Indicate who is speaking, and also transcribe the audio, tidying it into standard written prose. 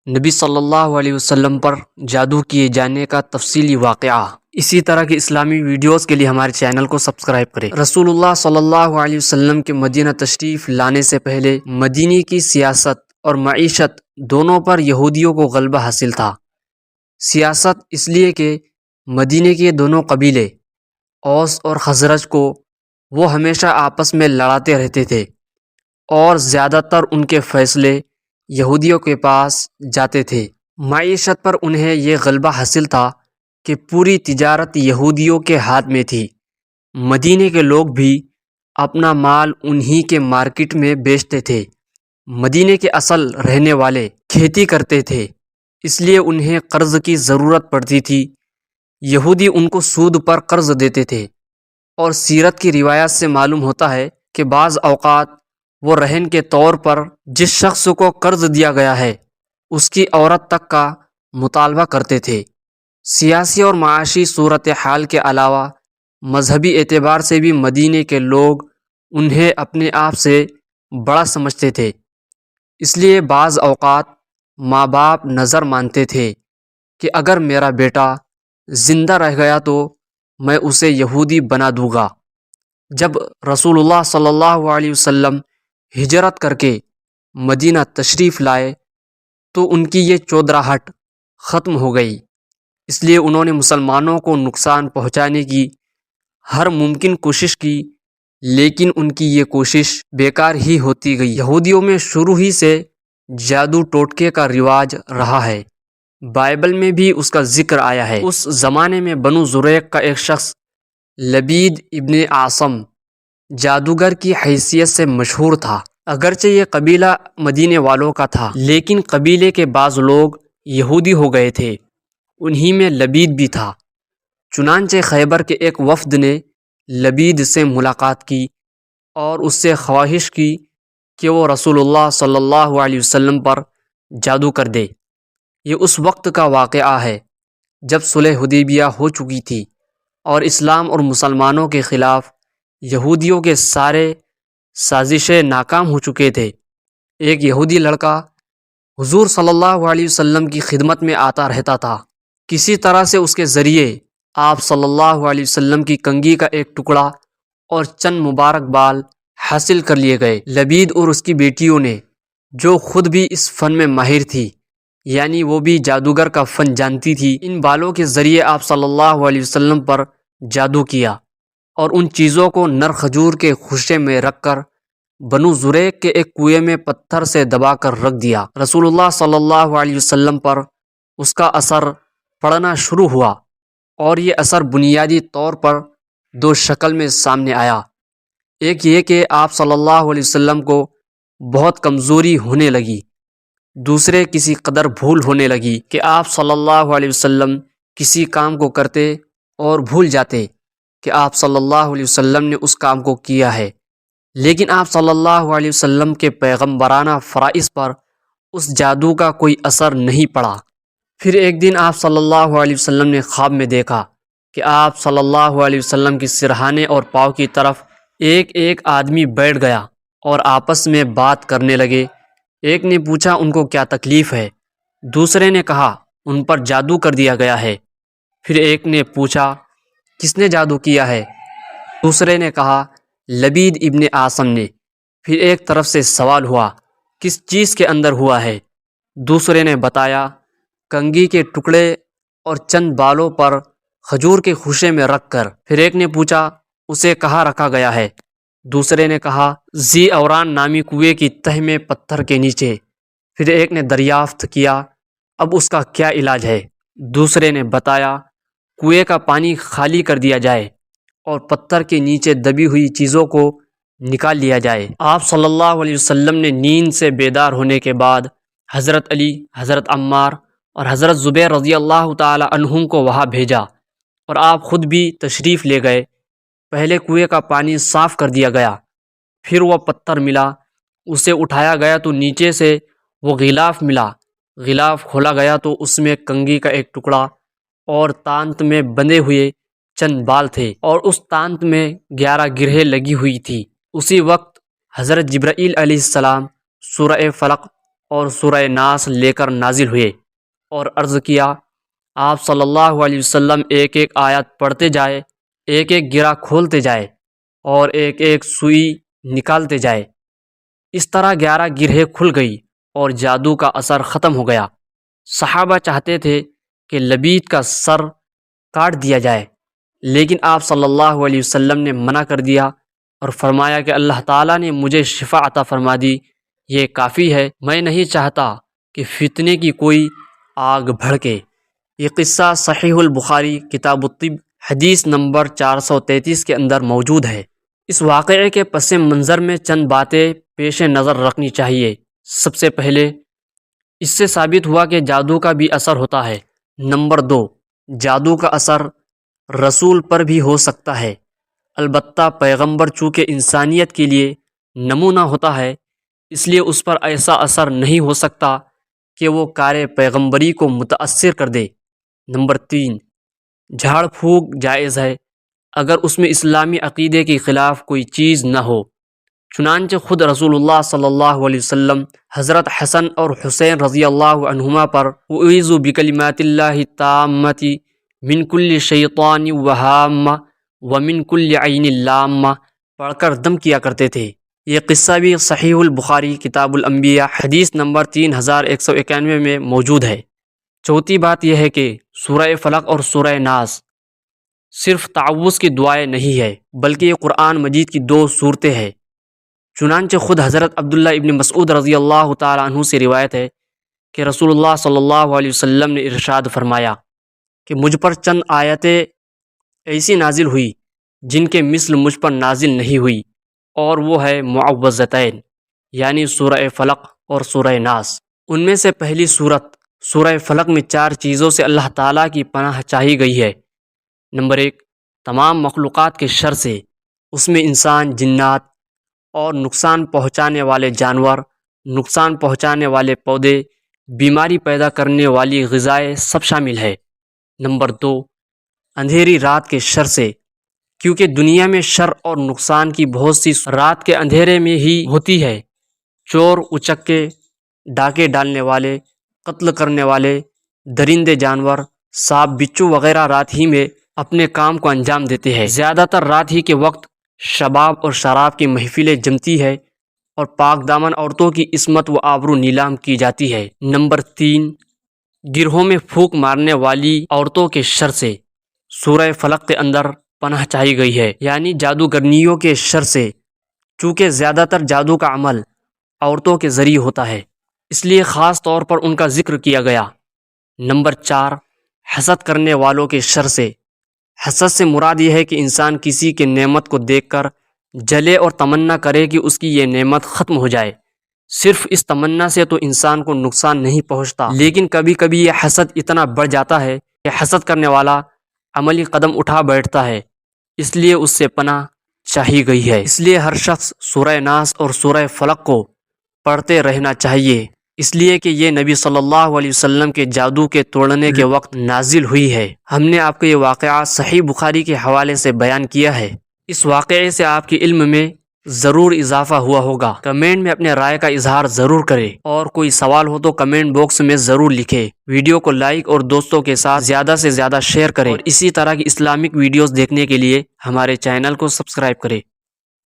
Speaker 1: نبی صلی اللہ علیہ وسلم پر جادو کیے جانے کا تفصیلی واقعہ۔ اسی طرح کی اسلامی ویڈیوز کے لیے ہمارے چینل کو سبسکرائب کریں۔ رسول اللہ صلی اللہ علیہ وسلم کے مدینہ تشریف لانے سے پہلے مدینے کی سیاست اور معیشت دونوں پر یہودیوں کو غلبہ حاصل تھا۔ سیاست اس لیے کہ مدینے کے دونوں قبیلے اوس اور خزرج کو وہ ہمیشہ آپس میں لڑاتے رہتے تھے اور زیادہ تر ان کے فیصلے یہودیوں کے پاس جاتے تھے۔ معیشت پر انہیں یہ غلبہ حاصل تھا کہ پوری تجارت یہودیوں کے ہاتھ میں تھی۔ مدینے کے لوگ بھی اپنا مال انہی کے مارکیٹ میں بیچتے تھے۔ مدینے کے اصل رہنے والے کھیتی کرتے تھے، اس لیے انہیں قرض کی ضرورت پڑتی تھی۔ یہودی ان کو سود پر قرض دیتے تھے، اور سیرت کی روایات سے معلوم ہوتا ہے کہ بعض اوقات وہ رہن کے طور پر جس شخص کو قرض دیا گیا ہے اس کی عورت تک کا مطالبہ کرتے تھے۔ سیاسی اور معاشی صورتحال کے علاوہ مذہبی اعتبار سے بھی مدینے کے لوگ انہیں اپنے آپ سے بڑا سمجھتے تھے، اس لیے بعض اوقات ماں باپ نظر مانتے تھے کہ اگر میرا بیٹا زندہ رہ گیا تو میں اسے یہودی بنا دوں گا۔ جب رسول اللہ صلی اللہ علیہ وسلم ہجرت کر کے مدینہ تشریف لائے تو ان کی یہ چودراہٹ ختم ہو گئی، اس لیے انہوں نے مسلمانوں کو نقصان پہنچانے کی ہر ممکن کوشش کی، لیکن ان کی یہ کوشش بیکار ہی ہوتی گئی۔ یہودیوں میں شروع ہی سے جادو ٹوٹکے کا رواج رہا ہے، بائبل میں بھی اس کا ذکر آیا ہے۔ اس زمانے میں بنو زریق کا ایک شخص لبید ابن عاصم جادوگر کی حیثیت سے مشہور تھا۔ اگرچہ یہ قبیلہ مدینے والوں کا تھا، لیکن قبیلے کے بعض لوگ یہودی ہو گئے تھے، انہی میں لبید بھی تھا۔ چنانچہ خیبر کے ایک وفد نے لبید سے ملاقات کی اور اس سے خواہش کی کہ وہ رسول اللہ صلی اللہ علیہ وسلم پر جادو کر دے۔ یہ اس وقت کا واقعہ ہے جب صلح حدیبیہ ہو چکی تھی اور اسلام اور مسلمانوں کے خلاف یہودیوں کے سارے سازشیں ناکام ہو چکے تھے۔ ایک یہودی لڑکا حضور صلی اللہ علیہ وسلم کی خدمت میں آتا رہتا تھا۔ کسی طرح سے اس کے ذریعے آپ صلی اللہ علیہ وسلم کی کنگھی کا ایک ٹکڑا اور چند مبارک بال حاصل کر لیے گئے۔ لبید اور اس کی بیٹیوں نے، جو خود بھی اس فن میں ماہر تھی، یعنی وہ بھی جادوگر کا فن جانتی تھی، ان بالوں کے ذریعے آپ صلی اللہ علیہ وسلم پر جادو کیا اور ان چیزوں کو نر کھجور کے خوشے میں رکھ کر بنو زریق کے ایک کنویں میں پتھر سے دبا کر رکھ دیا۔ رسول اللہ صلی اللہ علیہ وسلم پر اس کا اثر پڑنا شروع ہوا، اور یہ اثر بنیادی طور پر دو شکل میں سامنے آیا۔ ایک یہ کہ آپ صلی اللہ علیہ وسلم کو بہت کمزوری ہونے لگی، دوسرے کسی قدر بھول ہونے لگی کہ آپ صلی اللہ علیہ وسلم کسی کام کو کرتے اور بھول جاتے کہ آپ صلی اللہ علیہ وسلم نے اس کام کو کیا ہے، لیکن آپ صلی اللہ علیہ وسلم کے پیغمبرانہ فرائض پر اس جادو کا کوئی اثر نہیں پڑا۔ پھر ایک دن آپ صلی اللہ علیہ وسلم نے خواب میں دیکھا کہ آپ صلی اللہ علیہ وسلم کی سرہانے اور پاؤں کی طرف ایک ایک آدمی بیٹھ گیا اور آپس میں بات کرنے لگے۔ ایک نے پوچھا ان کو کیا تکلیف ہے، دوسرے نے کہا ان پر جادو کر دیا گیا ہے۔ پھر ایک نے پوچھا کس نے جادو کیا ہے، دوسرے نے کہا لبید ابن عاصم نے۔ پھر ایک طرف سے سوال ہوا کس چیز کے اندر ہوا ہے، دوسرے نے بتایا کنگھی کے ٹکڑے اور چند بالوں پر کھجور کے خوشے میں رکھ کر۔ پھر ایک نے پوچھا اسے کہاں رکھا گیا ہے، دوسرے نے کہا ذی اوران نامی کنویں کی تہ میں پتھر کے نیچے۔ پھر ایک نے دریافت کیا اب اس کا کیا علاج ہے، دوسرے نے بتایا کنویں کا پانی خالی کر دیا جائے اور پتھر کے نیچے دبی ہوئی چیزوں کو نکال لیا جائے۔ آپ صلی اللہ علیہ وسلم نے نیند سے بیدار ہونے کے بعد حضرت علی، حضرت عمار اور حضرت زبیر رضی اللہ تعالی عنہم کو وہاں بھیجا، اور آپ خود بھی تشریف لے گئے۔ پہلے کنویں کا پانی صاف کر دیا گیا، پھر وہ پتھر ملا، اسے اٹھایا گیا تو نیچے سے وہ غلاف ملا، غلاف کھولا گیا تو اس میں کنگھی کا ایک ٹکڑا اور تانت میں بندھے ہوئے چند بال تھے، اور اس تانت میں 11 گرہیں لگی ہوئی تھی۔ اسی وقت حضرت جبرائیل علیہ السلام سورہ فلق اور سورہ ناس لے کر نازل ہوئے، اور عرض کیا آپ صلی اللہ علیہ وسلم ایک ایک آیت پڑھتے جائے، ایک ایک گرہ کھولتے جائے اور ایک ایک سوئی نکالتے جائے۔ اس طرح 11 گرہیں کھل گئی اور جادو کا اثر ختم ہو گیا۔ صحابہ چاہتے تھے کہ لبید کا سر کاٹ دیا جائے، لیکن آپ صلی اللہ علیہ وسلم نے منع کر دیا اور فرمایا کہ اللہ تعالیٰ نے مجھے شفا عطا فرما دی، یہ کافی ہے، میں نہیں چاہتا کہ فتنے کی کوئی آگ بھڑکے۔ یہ قصہ صحیح البخاری کتاب الطب حدیث نمبر 433 کے اندر موجود ہے۔ اس واقعے کے پس منظر میں چند باتیں پیش نظر رکھنی چاہیے۔ سب سے پہلے اس سے ثابت ہوا کہ جادو کا بھی اثر ہوتا ہے۔ نمبر 2، جادو کا اثر رسول پر بھی ہو سکتا ہے، البتہ پیغمبر چونکہ انسانیت کے لیے نمونہ ہوتا ہے، اس لیے اس پر ایسا اثر نہیں ہو سکتا کہ وہ کار پیغمبری کو متاثر کر دے۔ نمبر 3، جھاڑ پھونک جائز ہے اگر اس میں اسلامی عقیدے کے خلاف کوئی چیز نہ ہو، چنانچہ خود رسول اللہ صلی اللہ علیہ وسلم حضرت حسن اور حسین رضی اللہ عنہما پر اعوذ بکلمات اللہ التامۃ من کل شیطان وہامہ ومن کل عین لامہ پڑھ کر دم کیا کرتے تھے۔ یہ قصہ بھی صحیح البخاری کتاب الانبیاء حدیث نمبر 3191 میں موجود ہے۔ چوتھی بات یہ ہے کہ سورہ فلق اور سورہ ناس صرف تعوذ کی دعائیں نہیں ہے، بلکہ یہ قرآن مجید کی 2 صورتیں ہیں۔ چنانچہ خود حضرت عبداللہ ابن مسعود رضی اللہ تعالیٰ عنہ سے روایت ہے کہ رسول اللہ صلی اللہ علیہ وسلم نے ارشاد فرمایا کہ مجھ پر چند آیتیں ایسی نازل ہوئی جن کے مثل مجھ پر نازل نہیں ہوئی، اور وہ ہے معوذتین، یعنی سورہ فلق اور سورہ ناس۔ ان میں سے پہلی صورت سورہ فلق میں 4 چیزوں سے اللہ تعالیٰ کی پناہ چاہی گئی ہے۔ نمبر 1، تمام مخلوقات کے شر سے، اس میں انسان، جنات اور نقصان پہنچانے والے جانور، نقصان پہنچانے والے پودے، بیماری پیدا کرنے والی غذائیں سب شامل ہے۔ نمبر 2، اندھیری رات کے شر سے، کیونکہ دنیا میں شر اور نقصان کی بہت سی رات کے اندھیرے میں ہی ہوتی ہے۔ چور اچکے، ڈاکے ڈالنے والے، قتل کرنے والے، درندے جانور، سانپ بچھو وغیرہ رات ہی میں اپنے کام کو انجام دیتے ہیں۔ زیادہ تر رات ہی کے وقت شباب اور شراب کی محفلیں جمتی ہے اور پاک دامن عورتوں کی عصمت و آبرو نیلام کی جاتی ہے۔ نمبر 3، گرہوں میں پھونک مارنے والی عورتوں کے شر سے، سورہ فلق کے اندر پناہ چاہی گئی ہے، یعنی جادوگرنیوں کے شر سے، چونکہ زیادہ تر جادو کا عمل عورتوں کے ذریعے ہوتا ہے، اس لیے خاص طور پر ان کا ذکر کیا گیا۔ نمبر 4، حسد کرنے والوں کے شر سے، حسد سے مراد یہ ہے کہ انسان کسی کے نعمت کو دیکھ کر جلے اور تمنا کرے کہ اس کی یہ نعمت ختم ہو جائے۔ صرف اس تمنا سے تو انسان کو نقصان نہیں پہنچتا، لیکن کبھی کبھی یہ حسد اتنا بڑھ جاتا ہے کہ حسد کرنے والا عملی قدم اٹھا بیٹھتا ہے، اس لیے اس سے پناہ چاہی گئی ہے۔ اس لیے ہر شخص سورہ ناس اور سورہ فلق کو پڑھتے رہنا چاہیے، اس لیے کہ یہ نبی صلی اللہ علیہ وسلم کے جادو کے توڑنے کے وقت نازل ہوئی ہے۔ ہم نے آپ کو یہ واقعہ صحیح بخاری کے حوالے سے بیان کیا ہے۔ اس واقعے سے آپ کے علم میں ضرور اضافہ ہوا ہوگا۔ کمنٹ میں اپنے رائے کا اظہار ضرور کریں، اور کوئی سوال ہو تو کمنٹ باکس میں ضرور لکھیں۔ ویڈیو کو لائک اور دوستوں کے ساتھ زیادہ سے زیادہ شیئر کریں، اور اسی طرح کی اسلامک ویڈیوز دیکھنے کے لیے ہمارے چینل کو سبسکرائب کریں۔